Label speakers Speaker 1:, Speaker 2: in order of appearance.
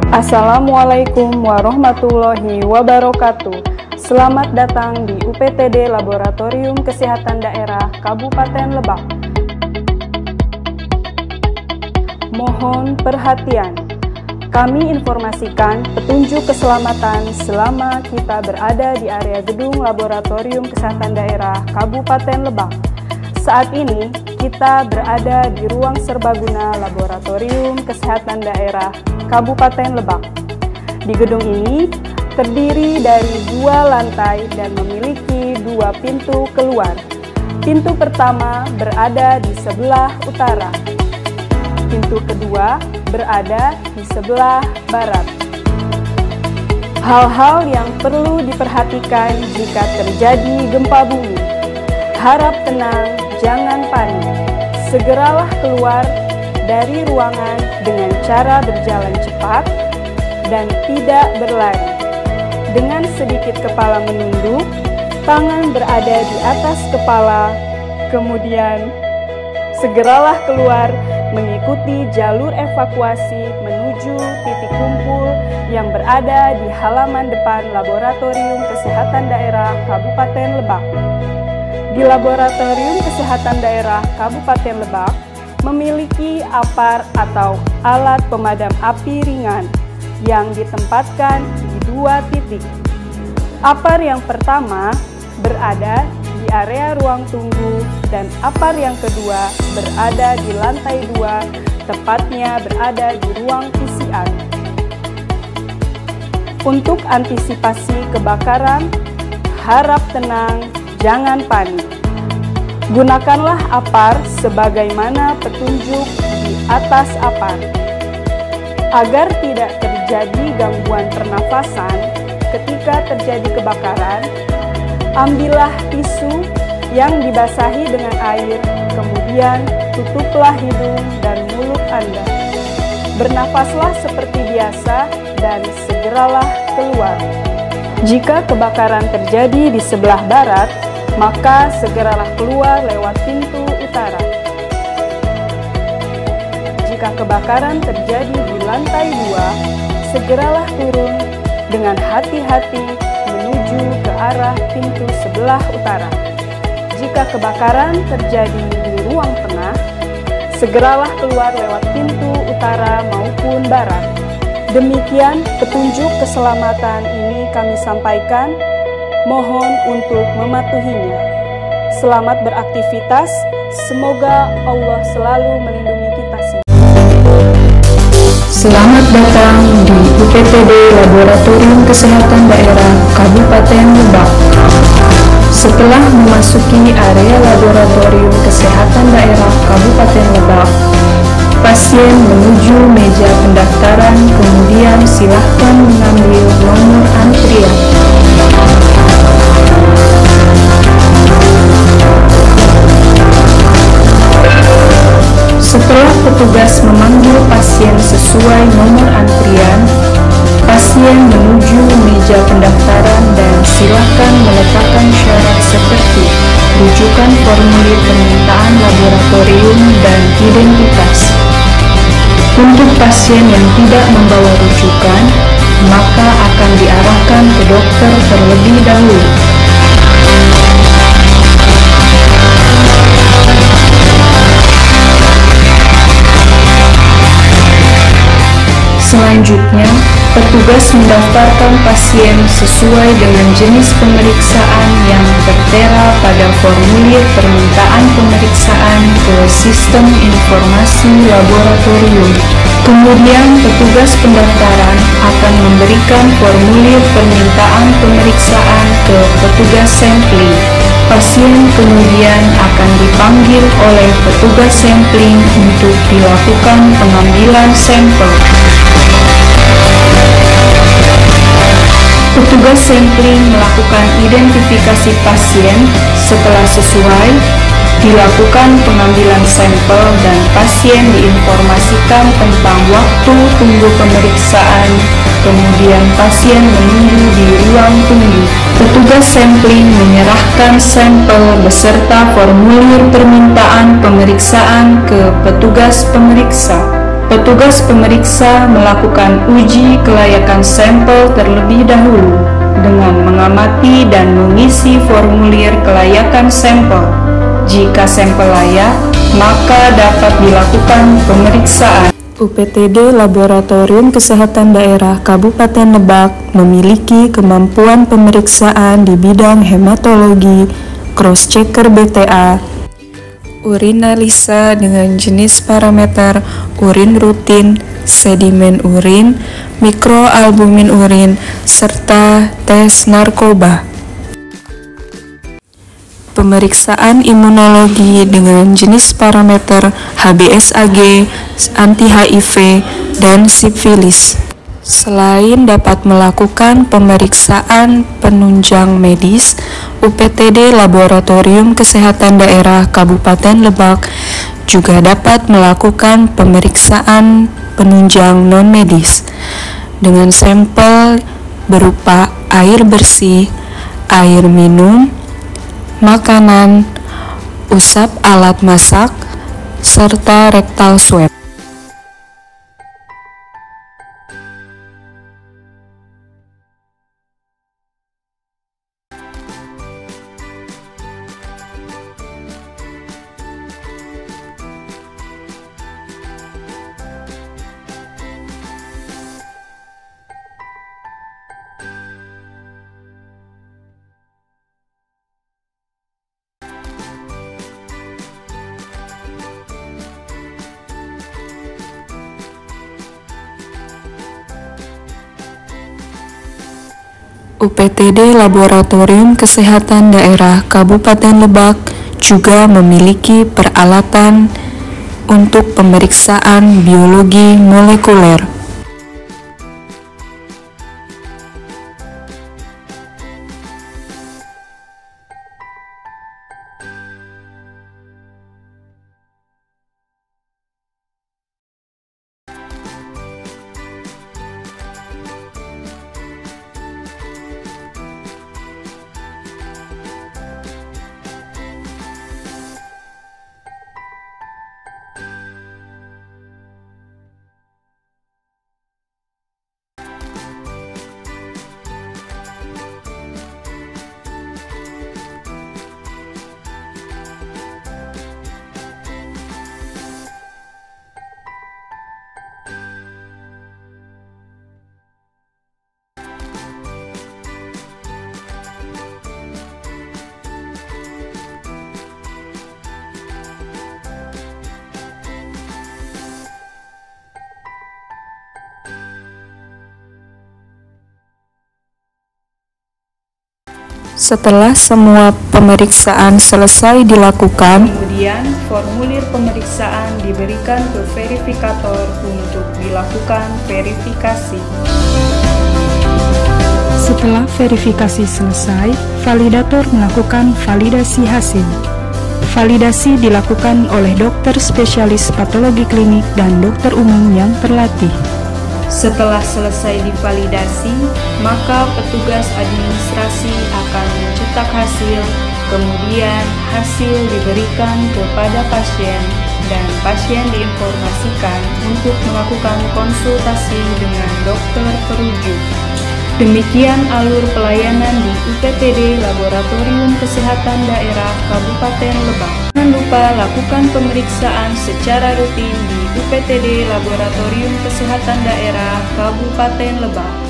Speaker 1: Assalamualaikum warahmatullahi wabarakatuh. Selamat datang di UPTD Laboratorium Kesehatan Daerah Kabupaten Lebak. Mohon perhatian, kami informasikan petunjuk keselamatan selama kita berada di area gedung Laboratorium Kesehatan Daerah Kabupaten Lebak. Saat ini kita berada di ruang serbaguna Laboratorium Kesehatan Daerah Kabupaten Lebak. Di gedung ini terdiri dari 2 lantai dan memiliki 2 pintu keluar. Pintu pertama berada di sebelah utara. Pintu kedua berada di sebelah barat. Hal-hal yang perlu diperhatikan jika terjadi gempa bumi. Harap tenang, jangan panik. Segeralah keluar dari ruangan dengan cara berjalan cepat dan tidak berlari. Dengan sedikit kepala menunduk, tangan berada di atas kepala, kemudian segeralah keluar mengikuti jalur evakuasi menuju titik kumpul yang berada di halaman depan Laboratorium Kesehatan Daerah Kabupaten Lebak. Di Laboratorium Kesehatan Daerah Kabupaten Lebak memiliki APAR atau alat pemadam api ringan yang ditempatkan di 2 titik. APAR yang pertama berada di area ruang tunggu dan APAR yang kedua berada di lantai 2, tepatnya berada di ruang PCR. Untuk antisipasi kebakaran, harap tenang, jangan panik. Gunakanlah APAR sebagaimana petunjuk di atas APAR. Agar tidak terjadi gangguan pernafasan ketika terjadi kebakaran, ambillah tisu yang dibasahi dengan air, kemudian tutuplah hidung dan mulut Anda. Bernafaslah seperti biasa dan segeralah keluar. Jika kebakaran terjadi di sebelah barat, maka segeralah keluar lewat pintu utara. Jika kebakaran terjadi di lantai 2, segeralah turun dengan hati-hati menuju ke arah pintu sebelah utara. Jika kebakaran terjadi di ruang tengah, segeralah keluar lewat pintu utara maupun barat. Demikian petunjuk keselamatan ini kami sampaikan. Mohon untuk mematuhinya. Selamat beraktivitas, semoga Allah selalu melindungi kita semua.
Speaker 2: Selamat datang di UPTD Laboratorium Kesehatan Daerah Kabupaten Lebak. Setelah memasuki area Laboratorium Kesehatan Daerah Kabupaten Lebak, pasien menuju meja pendaftaran, kemudian silahkan mengambil nomor antrian. Setelah petugas memanggil pasien sesuai nomor antrian, pasien menuju meja pendaftaran dan silakan meletakkan syarat seperti rujukan formulir permintaan laboratorium dan identitas. Untuk pasien yang tidak membawa rujukan, maka akan diarahkan ke dokter terlebih dahulu. Selanjutnya, petugas mendaftarkan pasien sesuai dengan jenis pemeriksaan yang tertera pada formulir permintaan pemeriksaan ke sistem informasi laboratorium. Kemudian, petugas pendaftaran akan memberikan formulir permintaan pemeriksaan ke petugas sampling. Pasien kemudian akan dipanggil oleh petugas sampling untuk dilakukan pengambilan sampel. Petugas sampling melakukan identifikasi pasien. Setelah sesuai, dilakukan pengambilan sampel dan pasien diinformasikan tentang waktu tunggu pemeriksaan. Kemudian pasien menunggu di ruang tunggu. Petugas sampling menyerahkan sampel beserta formulir permintaan pemeriksaan ke petugas pemeriksa. Petugas pemeriksa melakukan uji kelayakan sampel terlebih dahulu dengan mengamati dan mengisi formulir kelayakan sampel. Jika sampel layak, maka dapat dilakukan pemeriksaan. UPTD Laboratorium Kesehatan Daerah Kabupaten Lebak memiliki kemampuan pemeriksaan di bidang hematologi, cross-checker BTA, urinalisa dengan jenis parameter urin rutin, sedimen urin, mikroalbumin urin, serta tes narkoba. Pemeriksaan imunologi dengan jenis parameter HBsAg, anti-HIV, dan sifilis. Selain dapat melakukan pemeriksaan penunjang medis, UPTD Laboratorium Kesehatan Daerah Kabupaten Lebak juga dapat melakukan pemeriksaan penunjang non-medis dengan sampel berupa air bersih, air minum, makanan, usap alat masak, serta rectal swab. UPTD Laboratorium Kesehatan Daerah Kabupaten Lebak juga memiliki peralatan untuk pemeriksaan biologi molekuler. Setelah semua pemeriksaan selesai dilakukan, kemudian formulir pemeriksaan diberikan ke verifikator untuk dilakukan verifikasi.
Speaker 1: Setelah verifikasi selesai, validator melakukan validasi hasil. Validasi dilakukan oleh dokter spesialis patologi klinik dan dokter umum yang terlatih.
Speaker 2: Setelah selesai divalidasi, maka petugas administrasi akan mencetak hasil, kemudian hasil diberikan kepada pasien dan pasien diinformasikan untuk melakukan konsultasi dengan dokter perujuk. Demikian alur pelayanan di UPTD Laboratorium Kesehatan Daerah Kabupaten Lebak. Jangan lupa lakukan pemeriksaan secara rutin di UPTD Laboratorium Kesehatan Daerah Kabupaten Lebak.